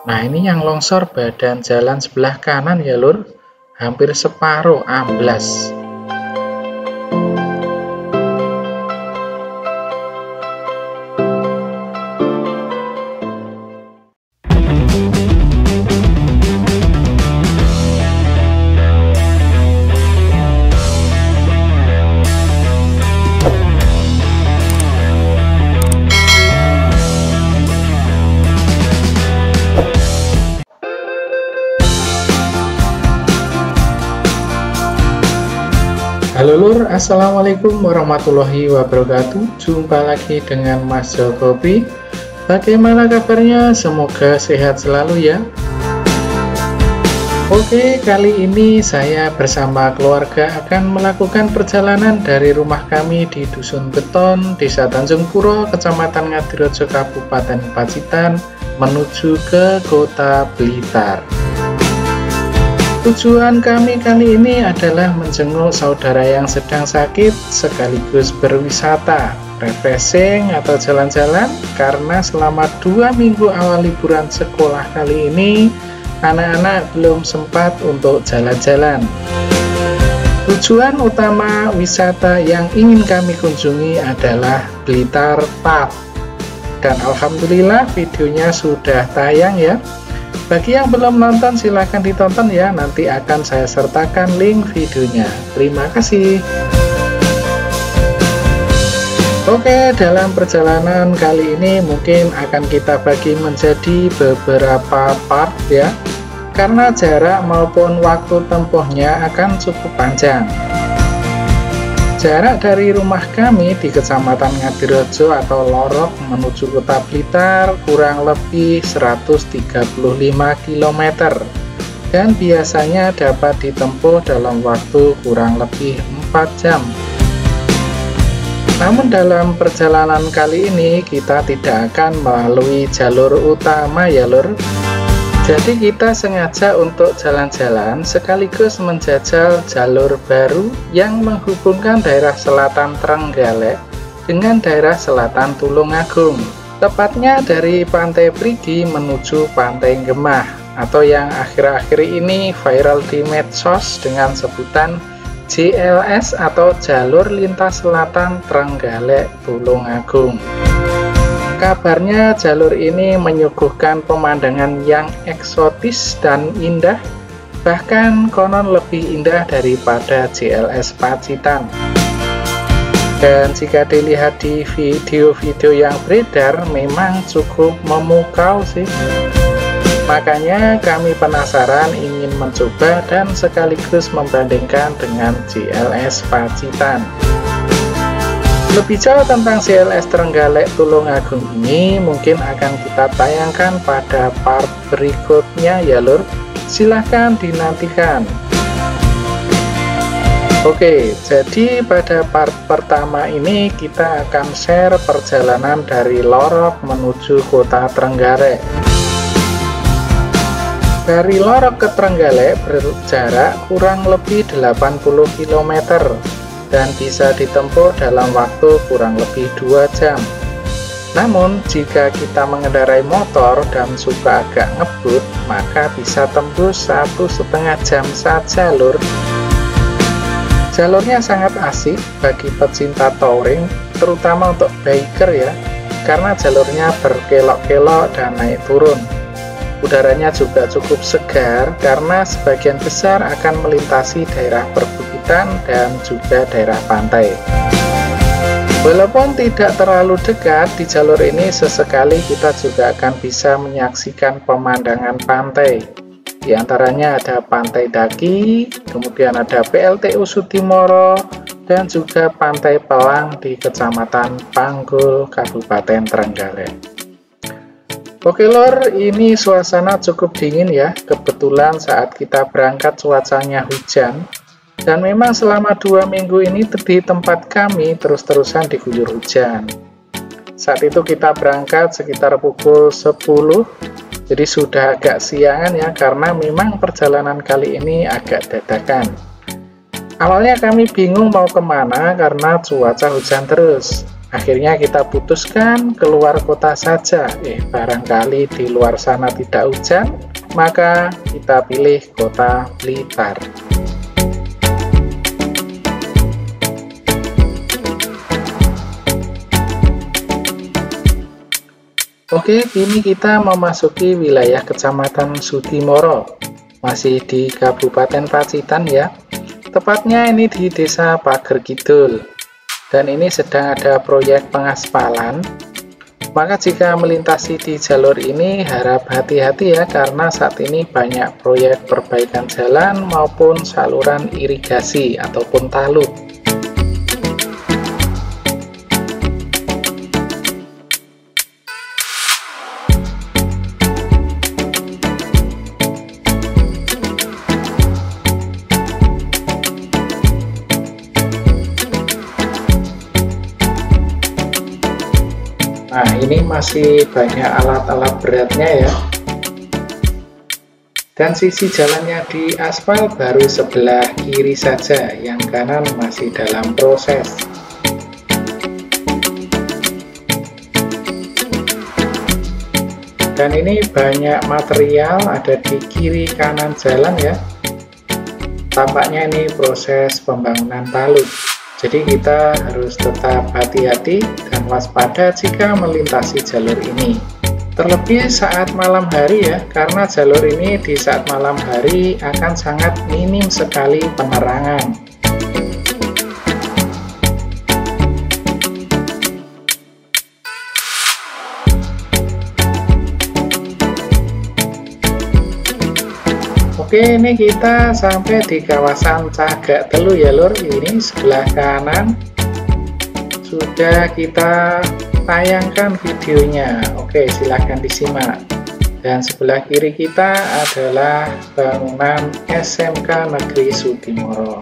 Nah, ini yang longsor badan jalan sebelah kanan ya lur, hampir separuh amblas. Halo lur, assalamualaikum warahmatullahi wabarakatuh. Jumpa lagi dengan Mas Jokowi. Bagaimana kabarnya? Semoga sehat selalu ya. Oke, kali ini saya bersama keluarga akan melakukan perjalanan dari rumah kami di Dusun Beton, Desa Tanjung Puro, Kecamatan Ngadirejo, Kabupaten Pacitan, menuju ke Kota Blitar. Tujuan kami kali ini adalah menjenguk saudara yang sedang sakit sekaligus berwisata, refreshing atau jalan-jalan, karena selama 2 minggu awal liburan sekolah kali ini anak-anak belum sempat untuk jalan-jalan. Tujuan utama wisata yang ingin kami kunjungi adalah Blitar Park, dan alhamdulillah videonya sudah tayang ya. Bagi yang belum nonton silahkan ditonton ya, nanti akan saya sertakan link videonya. Terima kasih. Oke, dalam perjalanan kali ini mungkin akan kita bagi menjadi beberapa part ya, karena jarak maupun waktu tempuhnya akan cukup panjang. Jarak dari rumah kami di Kecamatan Ngadirejo atau Lorok menuju Kota Blitar kurang lebih 135 km, dan biasanya dapat ditempuh dalam waktu kurang lebih 4 jam. Namun dalam perjalanan kali ini kita tidak akan melalui jalur utama ya lur. Jadi kita sengaja untuk jalan-jalan sekaligus menjajal jalur baru yang menghubungkan daerah selatan Trenggalek dengan daerah selatan Tulungagung. Tepatnya dari Pantai Pridi menuju Pantai Gemah, atau yang akhir-akhir ini viral di medsos dengan sebutan JLS atau Jalur Lintas Selatan Trenggalek Tulungagung. Kabarnya jalur ini menyuguhkan pemandangan yang eksotis dan indah, bahkan konon lebih indah daripada JLS Pacitan. Dan jika dilihat di video-video yang beredar memang cukup memukau sih. Makanya kami penasaran ingin mencoba dan sekaligus membandingkan dengan JLS Pacitan. Lebih jauh tentang JLS Trenggalek Tulungagung ini mungkin akan kita tayangkan pada part berikutnya ya lur, silahkan dinantikan. Oke, jadi pada part pertama ini kita akan share perjalanan dari Lorok menuju Kota Trenggalek. Dari Lorok ke Trenggalek berjarak kurang lebih 80 km dan bisa ditempuh dalam waktu kurang lebih 2 jam. Namun jika kita mengendarai motor dan suka agak ngebut, maka bisa tembus 1,5 jam saja lur. Jalurnya sangat asik bagi pecinta touring, terutama untuk biker ya, karena jalurnya berkelok-kelok dan naik turun. Udaranya juga cukup segar karena sebagian besar akan melintasi daerah perbukitan dan juga daerah pantai. Walaupun tidak terlalu dekat di jalur ini, sesekali kita juga akan bisa menyaksikan pemandangan pantai. Di antaranya ada Pantai Daki, kemudian ada PLTU Sudimoro, dan juga Pantai Pelang di Kecamatan Panggul, Kabupaten Trenggalek. Oke lor, ini suasana cukup dingin ya, kebetulan saat kita berangkat cuacanya hujan, dan memang selama 2 minggu ini di tempat kami terus-terusan diguyur hujan. Saat itu kita berangkat sekitar pukul 10, jadi sudah agak siangan ya, karena memang perjalanan kali ini agak dadakan. Awalnya kami bingung mau kemana karena cuaca hujan terus. Akhirnya kita putuskan keluar kota saja. Barangkali di luar sana tidak hujan, maka kita pilih kota Blitar. Oke, kini kita memasuki wilayah Kecamatan Sudimoro, masih di Kabupaten Pacitan ya. Tepatnya ini di Desa Pager Kidul. Dan ini sedang ada proyek pengaspalan. Maka jika melintasi di jalur ini harap hati-hati ya, karena saat ini banyak proyek perbaikan jalan maupun saluran irigasi ataupun talud. Nah, ini masih banyak alat-alat beratnya ya. Dan sisi jalannya di aspal baru sebelah kiri saja, yang kanan masih dalam proses. Dan ini banyak material ada di kiri kanan jalan ya. Tampaknya ini proses pembangunan talud. Jadi kita harus tetap hati-hati dan waspada jika melintasi jalur ini. Terlebih saat malam hari ya, karena jalur ini di saat malam hari akan sangat minim sekali penerangan. Oke, ini kita sampai di kawasan Cagak Telu ya lur. Ini sebelah kanan sudah kita tayangkan videonya. Oke, silahkan disimak. Dan sebelah kiri kita adalah bangunan SMK Negeri Sudimoro.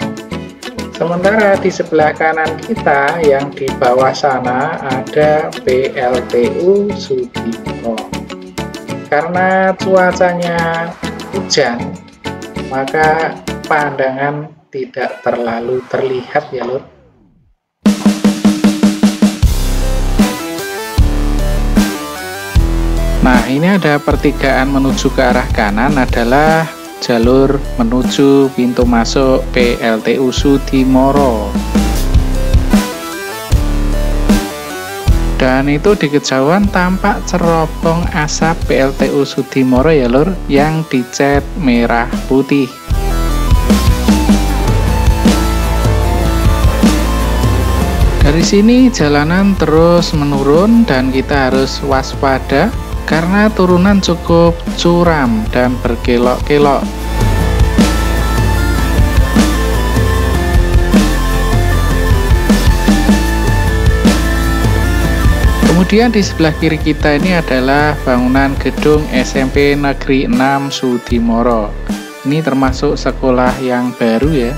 Sementara di sebelah kanan kita yang di bawah sana ada PLTU Sudimoro. Karena cuacanya hujan, maka pandangan tidak terlalu terlihat ya lur. Nah, ini ada pertigaan menuju ke arah kanan adalah jalur menuju pintu masuk PLTU Sudimoro. Dan itu di kejauhan tampak cerobong asap PLTU Sudimoro ya lur, yang dicat merah putih. Dari sini jalanan terus menurun dan kita harus waspada karena turunan cukup curam dan berkelok-kelok. Kemudian di sebelah kiri kita ini adalah bangunan gedung SMP Negeri 6 Sudimoro. Ini termasuk sekolah yang baru ya.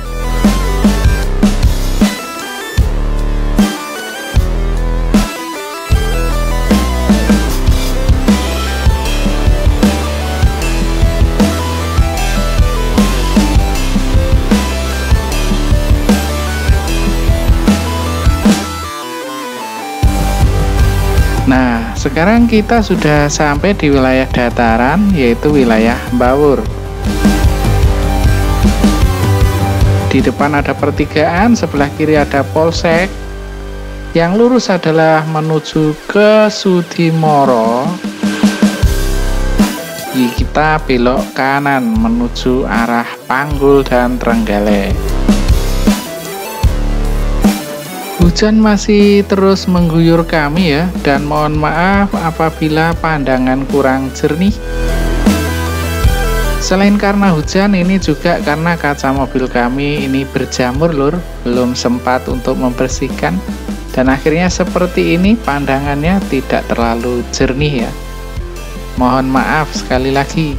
Nah, sekarang kita sudah sampai di wilayah dataran, yaitu wilayah Mbawur. Di depan ada pertigaan, sebelah kiri ada polsek. Yang lurus adalah menuju ke Sudimoro. Kita belok kanan menuju arah Panggul dan Trenggalek. Hujan masih terus mengguyur kami ya, dan mohon maaf apabila pandangan kurang jernih. Selain karena hujan, ini juga karena kaca mobil kami ini berjamur lur, belum sempat untuk membersihkan, dan akhirnya seperti ini pandangannya tidak terlalu jernih ya. Mohon maaf sekali lagi.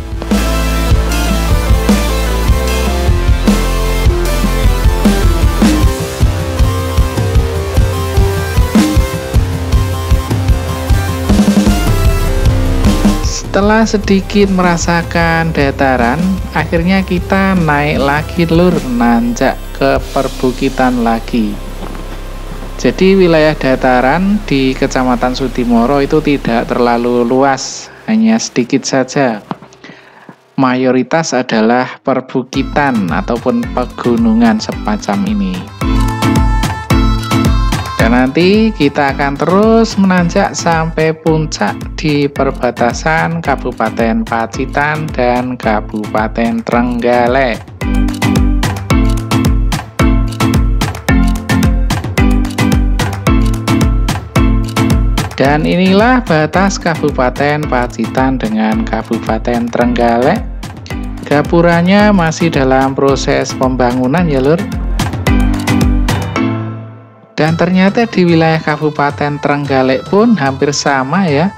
Setelah sedikit merasakan dataran, akhirnya kita naik lagi lur, nanjak ke perbukitan lagi. Jadi wilayah dataran di Kecamatan Sudimoro itu tidak terlalu luas, hanya sedikit saja. Mayoritas adalah perbukitan ataupun pegunungan semacam ini. Dan nanti kita akan terus menanjak sampai puncak di perbatasan Kabupaten Pacitan dan Kabupaten Trenggalek. Dan inilah batas Kabupaten Pacitan dengan Kabupaten Trenggalek. Gapurannya masih dalam proses pembangunan ya lur. Dan ternyata di wilayah Kabupaten Trenggalek pun hampir sama ya.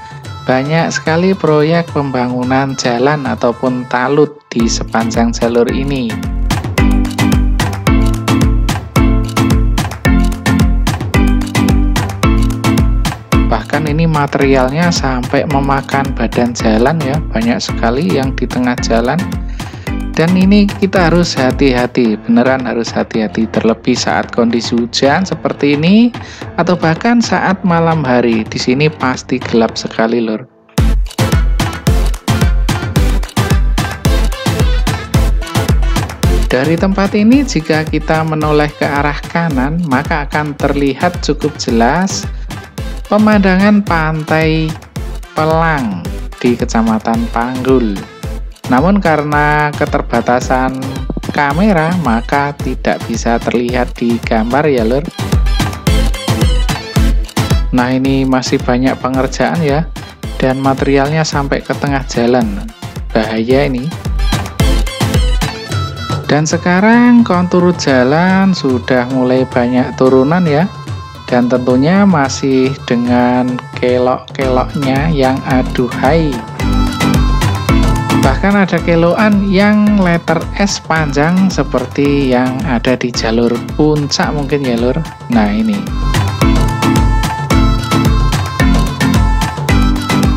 Banyak sekali proyek pembangunan jalan ataupun talut di sepanjang jalur ini. Bahkan ini materialnya sampai memakan badan jalan ya, banyak sekali yang di tengah jalan. Dan ini kita harus hati-hati, beneran harus hati-hati, terlebih saat kondisi hujan seperti ini atau bahkan saat malam hari. Di sini pasti gelap sekali lur. Dari tempat ini jika kita menoleh ke arah kanan, maka akan terlihat cukup jelas pemandangan pantai Pelang di Kecamatan Panggul. Namun karena keterbatasan kamera, maka tidak bisa terlihat di gambar ya lur. Nah ini masih banyak pengerjaan ya, dan materialnya sampai ke tengah jalan. Bahaya ini. Dan sekarang kontur jalan sudah mulai banyak turunan ya. Dan tentunya masih dengan kelok-keloknya yang aduhai. Bahkan ada kelokan yang letter S panjang seperti yang ada di jalur puncak mungkin ya lur. Nah ini.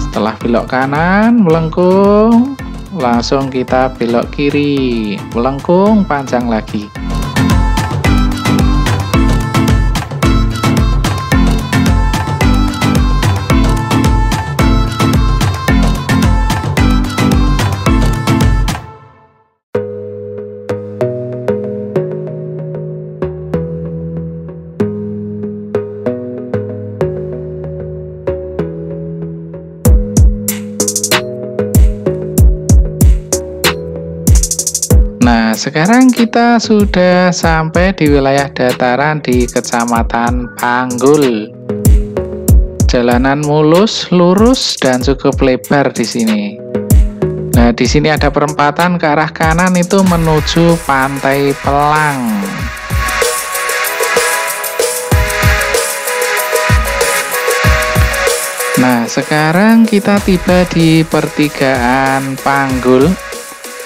Setelah belok kanan, melengkung, langsung kita belok kiri, melengkung panjang lagi. Nah, sekarang kita sudah sampai di wilayah dataran di Kecamatan Panggul. Jalanan mulus, lurus, dan cukup lebar di sini. Nah, di sini ada perempatan ke arah kanan itu menuju Pantai Pelang. Nah, sekarang kita tiba di pertigaan Panggul,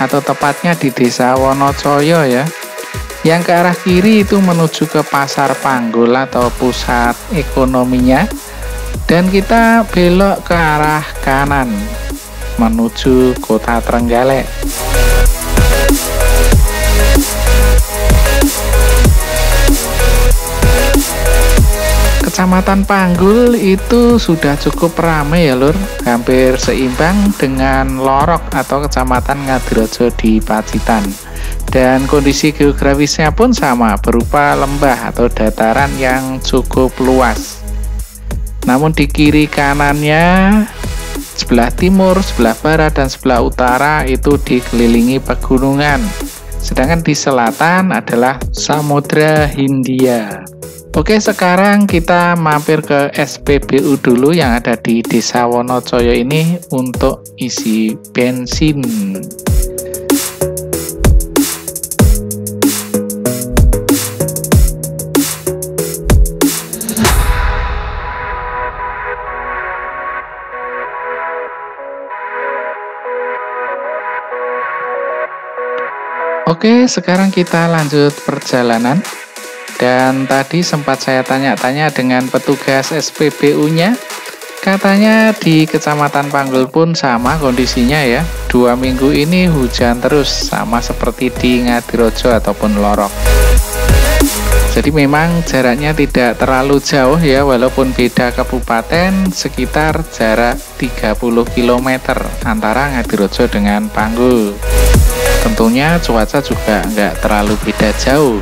atau tepatnya di Desa Wonocoyo ya. Yang ke arah kiri itu menuju ke Pasar Panggul atau pusat ekonominya. Dan kita belok ke arah kanan menuju Kota Trenggalek. Kecamatan Panggul itu sudah cukup ramai ya lur, hampir seimbang dengan Lorok atau Kecamatan Ngadirojo di Pacitan. Dan kondisi geografisnya pun sama, berupa lembah atau dataran yang cukup luas. Namun di kiri kanannya, sebelah timur, sebelah barat, dan sebelah utara itu dikelilingi pegunungan. Sedangkan di selatan adalah Samudra Hindia. Oke, sekarang kita mampir ke SPBU dulu yang ada di Desa Wonocoyo ini untuk isi bensin. Oke, sekarang kita lanjut perjalanan. Dan tadi sempat saya tanya-tanya dengan petugas SPBU-nya. Katanya di Kecamatan Panggul pun sama kondisinya ya. 2 minggu ini hujan terus, sama seperti di Ngadirojo ataupun Lorok. Jadi memang jaraknya tidak terlalu jauh ya, walaupun beda kabupaten, sekitar jarak 30 km antara Ngadirojo dengan Panggul. Tentunya cuaca juga nggak terlalu beda jauh.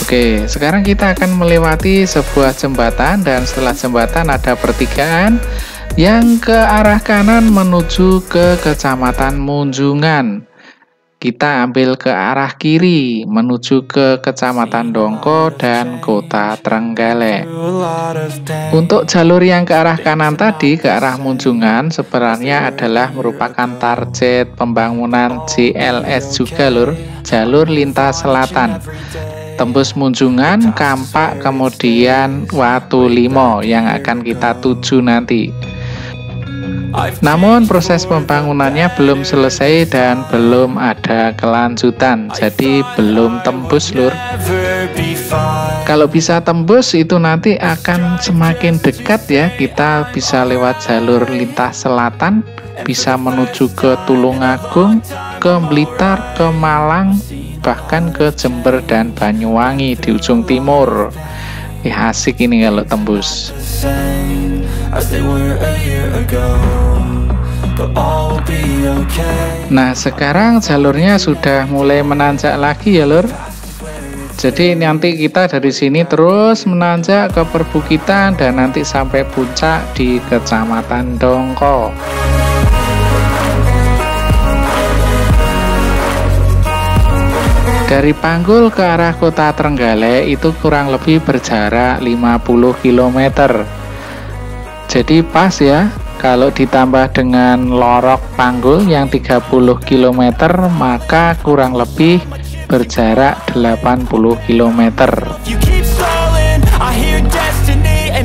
Oke, sekarang kita akan melewati sebuah jembatan, dan setelah jembatan ada pertigaan yang ke arah kanan menuju ke Kecamatan Munjungan. Kita ambil ke arah kiri menuju ke Kecamatan Dongko dan Kota Trenggalek. Untuk jalur yang ke arah kanan tadi, ke arah Munjungan, sebenarnya adalah merupakan target pembangunan JLS juga lur, jalur lintas selatan. Tembus Munjungan, Kampak, kemudian Watu Limo yang akan kita tuju nanti. Namun proses pembangunannya belum selesai dan belum ada kelanjutan, jadi belum tembus lur. Kalau bisa tembus itu nanti akan semakin dekat ya, kita bisa lewat jalur lintas selatan, bisa menuju ke Tulungagung, ke Blitar, ke Malang, bahkan ke Jember dan Banyuwangi di ujung timur. Asik ini kalau tembus. Nah, sekarang jalurnya sudah mulai menanjak lagi ya lur. Jadi nanti kita dari sini terus menanjak ke perbukitan dan nanti sampai puncak di Kecamatan Dongko. Dari Panggul ke arah Kota Trenggalek itu kurang lebih berjarak 50 km. Jadi pas ya, kalau ditambah dengan Lorok Panggul yang 30 km, maka kurang lebih berjarak 80 km.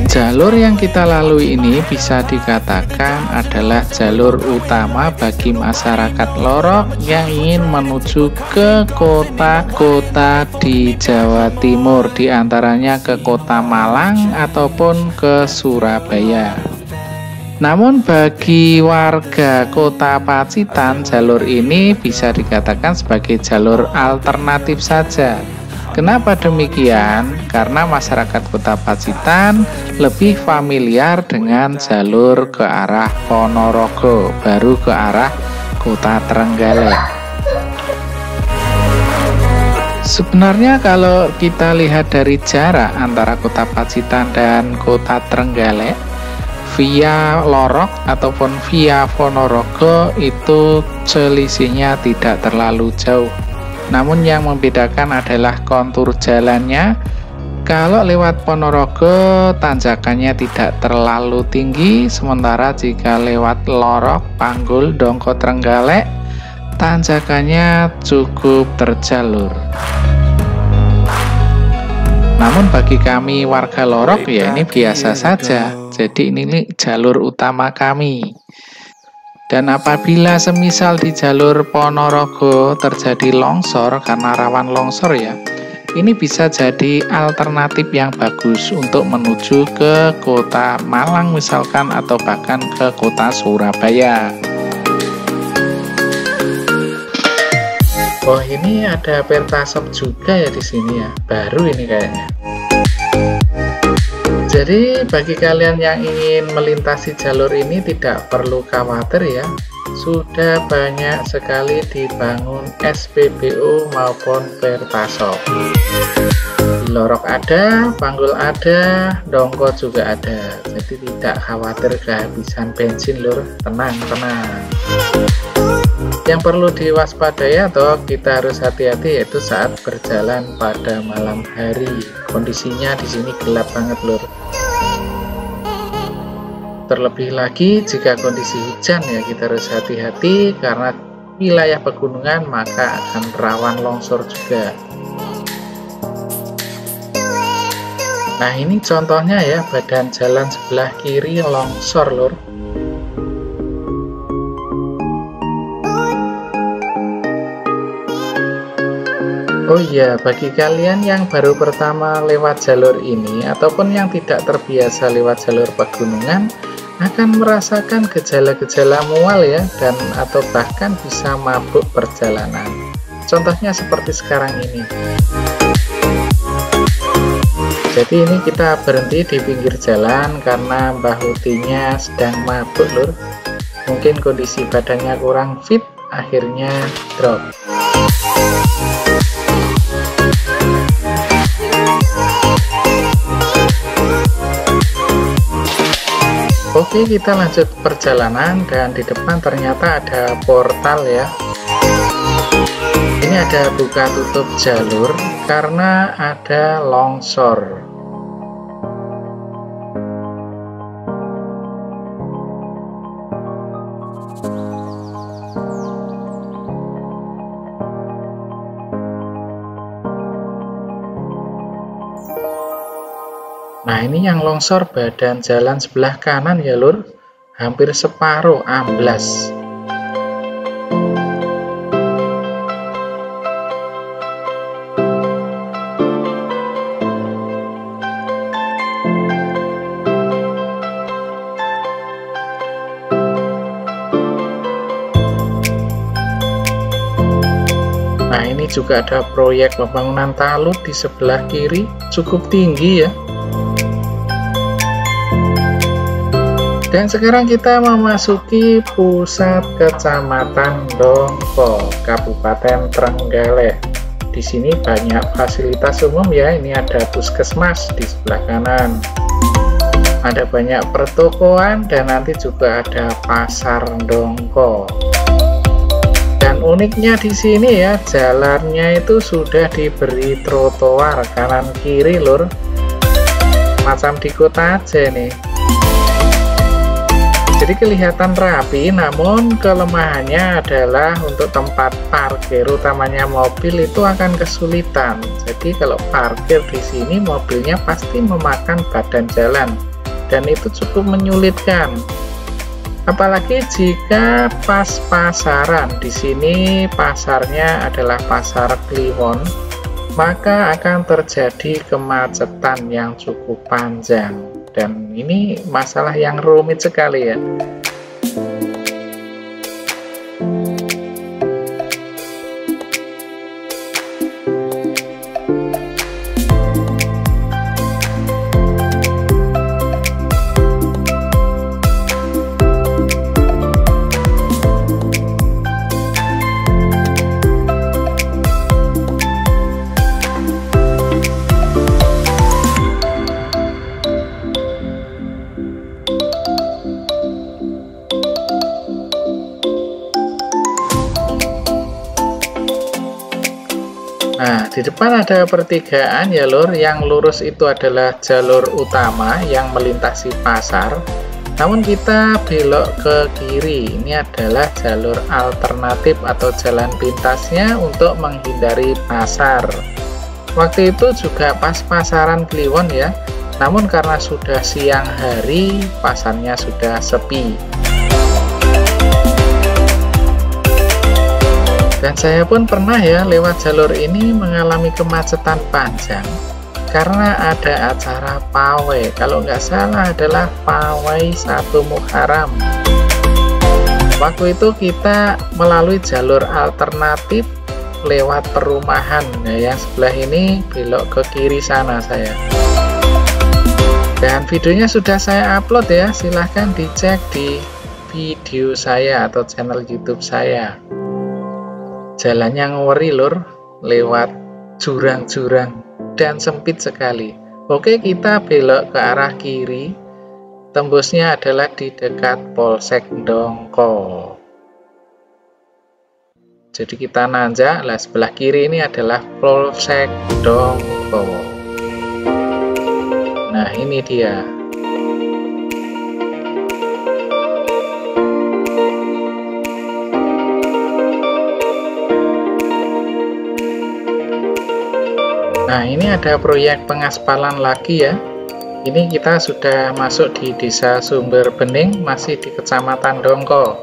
Jalur yang kita lalui ini bisa dikatakan adalah jalur utama bagi masyarakat Lorok yang ingin menuju ke kota-kota di Jawa Timur, diantaranya ke Kota Malang ataupun ke Surabaya. Namun bagi warga Kota Pacitan, jalur ini bisa dikatakan sebagai jalur alternatif saja. Kenapa demikian? Karena masyarakat Kota Pacitan lebih familiar dengan jalur ke arah Ponorogo, baru ke arah Kota Trenggalek. Sebenarnya kalau kita lihat dari jarak antara Kota Pacitan dan Kota Trenggalek, via Lorok ataupun via Ponorogo itu selisihnya tidak terlalu jauh. Namun yang membedakan adalah kontur jalannya. Kalau lewat Ponorogo tanjakannya tidak terlalu tinggi, sementara jika lewat Lorok, Panggul, Dongko, Trenggalek tanjakannya cukup terjalur. Namun bagi kami warga Lorok ya ini biasa saja. Jadi ini jalur utama kami. Dan apabila semisal di jalur Ponorogo terjadi longsor, karena rawan longsor ya, ini bisa jadi alternatif yang bagus untuk menuju ke Kota Malang misalkan, atau bahkan ke Kota Surabaya. Oh, ini ada Pertasop juga ya di sini ya, baru ini kayaknya. Jadi bagi kalian yang ingin melintasi jalur ini tidak perlu khawatir ya, sudah banyak sekali dibangun SPBU maupun Pertasop. Di Lorok ada, Panggul ada, Dongko juga ada, jadi tidak khawatir kehabisan bensin lur, tenang. Yang perlu diwaspadai atau kita harus hati-hati yaitu saat berjalan pada malam hari. Kondisinya di sini gelap banget lur. Terlebih lagi jika kondisi hujan ya, kita harus hati-hati karena wilayah pegunungan maka akan rawan longsor juga. Nah, ini contohnya ya, badan jalan sebelah kiri longsor lur. Oh iya, bagi kalian yang baru pertama lewat jalur ini ataupun yang tidak terbiasa lewat jalur pegunungan, akan merasakan gejala-gejala mual ya, dan atau bahkan bisa mabuk perjalanan. Contohnya seperti sekarang ini. Jadi ini kita berhenti di pinggir jalan karena Mbah Utinya sedang mabuk lur. Mungkin kondisi badannya kurang fit, akhirnya drop. Oke, kita lanjut perjalanan, dan di depan ternyata ada portal ya. Ini ada buka tutup jalur karena ada longsor. Nah, ini yang longsor badan jalan sebelah kanan ya lur, hampir separuh amblas. Nah, ini juga ada proyek pembangunan talud di sebelah kiri, cukup tinggi ya. Dan sekarang kita memasuki pusat Kecamatan Dongko, Kabupaten Trenggalek. Di sini banyak fasilitas umum ya. Ini ada puskesmas di sebelah kanan. Ada banyak pertokoan dan nanti juga ada pasar Dongko. Dan uniknya di sini ya, jalannya itu sudah diberi trotoar kanan kiri lur. Macam di kota aja nih. Jadi kelihatan rapi, namun kelemahannya adalah untuk tempat parkir, utamanya mobil itu akan kesulitan. Jadi kalau parkir di sini mobilnya pasti memakan badan jalan, dan itu cukup menyulitkan. Apalagi jika pas pasaran, di sini pasarnya adalah pasar Kliwon, maka akan terjadi kemacetan yang cukup panjang. Dan ini masalah yang rumit sekali ya. Nah, di depan ada pertigaan ya lur, yang lurus itu adalah jalur utama yang melintasi pasar. Namun kita belok ke kiri, ini adalah jalur alternatif atau jalan pintasnya untuk menghindari pasar. Waktu itu juga pas pasaran Kliwon ya, namun karena sudah siang hari, pasarnya sudah sepi. Dan saya pun pernah ya lewat jalur ini mengalami kemacetan panjang karena ada acara pawai, kalau nggak salah adalah pawai 1 Muharram. Waktu itu kita melalui jalur alternatif lewat perumahan, nah yang sebelah ini belok ke kiri sana saya. Dan videonya sudah saya upload ya, silahkan dicek di video saya atau channel YouTube saya. Jalannya ngeri lur, lewat jurang-jurang dan sempit sekali. Oke, kita belok ke arah kiri, tembusnya adalah di dekat Polsek Dongko. Jadi kita nanjak, lah sebelah kiri ini adalah Polsek Dongko. Nah ini dia. Nah ini ada proyek pengaspalan lagi ya. Ini kita sudah masuk di Desa Sumber Bening, masih di Kecamatan Dongko.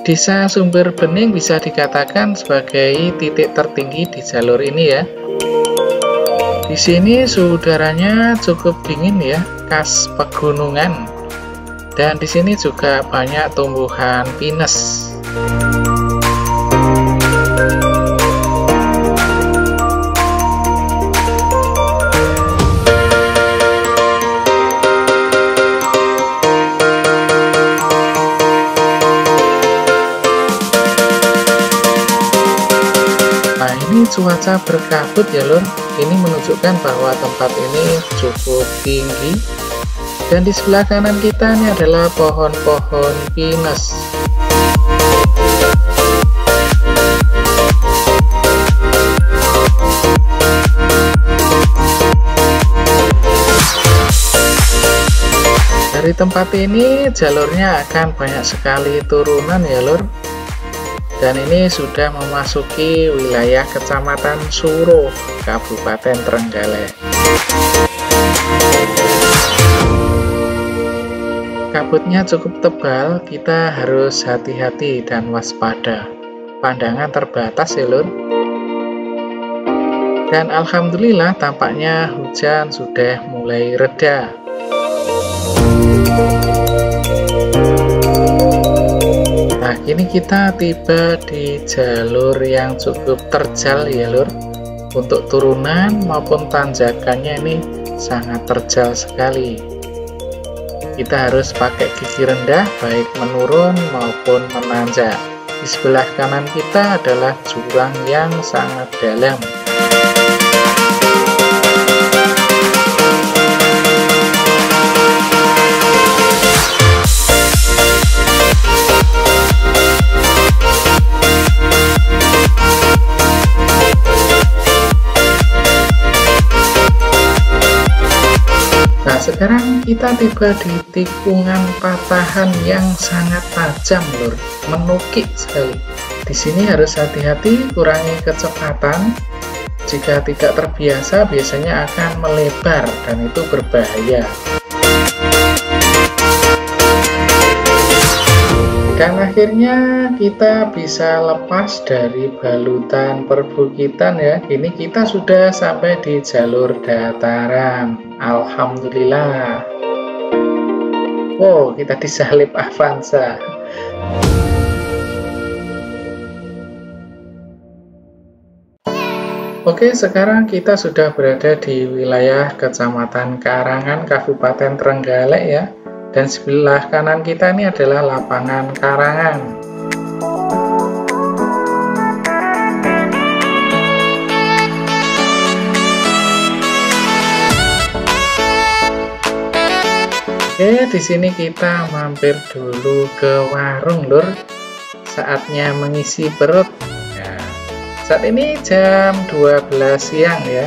Desa Sumber Bening bisa dikatakan sebagai titik tertinggi di jalur ini ya. Di sini suhu udaranya cukup dingin ya, khas pegunungan. Dan di sini juga banyak tumbuhan pinus. Cuaca berkabut ya lur, ini menunjukkan bahwa tempat ini cukup tinggi, dan di sebelah kanan kita ini adalah pohon-pohon pinus. Dari tempat ini jalurnya akan banyak sekali turunan ya lur. Dan ini sudah memasuki wilayah Kecamatan Suruh, Kabupaten Trenggalek. Kabutnya cukup tebal, kita harus hati-hati dan waspada. Pandangan terbatas ya lur. Dan alhamdulillah tampaknya hujan sudah mulai reda. Nah, kini kita tiba di jalur yang cukup terjal ya lur. Untuk turunan maupun tanjakannya ini sangat terjal sekali. Kita harus pakai gigi rendah baik menurun maupun menanjak. Di sebelah kanan kita adalah jurang yang sangat dalam. Sekarang kita tiba di tikungan patahan yang sangat tajam lur, menukik sekali. Di sini harus hati-hati, kurangi kecepatan. Jika tidak terbiasa biasanya akan melebar dan itu berbahaya. Dan akhirnya kita bisa lepas dari balutan perbukitan ya. Ini kita sudah sampai di jalur dataran. Alhamdulillah. Wow, kita disalip Avanza. Oke, sekarang kita sudah berada di wilayah Kecamatan Karangan, Kabupaten Trenggalek ya. Dan sebelah kanan kita ini adalah lapangan Karangan. Oke, di sini kita mampir dulu ke warung lur. Saatnya mengisi perut. Nah, saat ini jam 12 siang ya.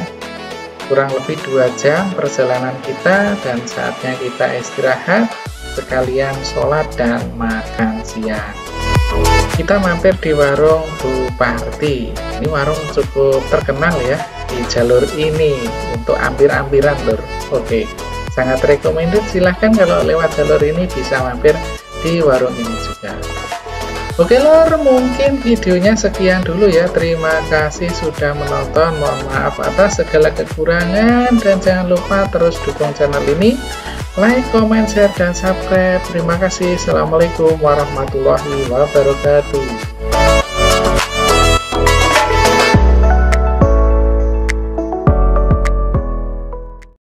Kurang lebih 2 jam perjalanan kita dan saatnya kita istirahat sekalian sholat dan makan siang. Kita mampir di warung Bu Parti. Ini warung cukup terkenal ya di jalur ini untuk ampir-ampiran lur. Oke, sangat recommended, silahkan kalau lewat jalur ini bisa mampir di warung ini juga. Oke lor, mungkin videonya sekian dulu ya. Terima kasih sudah menonton. Mohon maaf atas segala kekurangan dan jangan lupa terus dukung channel ini. Like, comment, share, dan subscribe. Terima kasih. Assalamualaikum warahmatullahi wabarakatuh.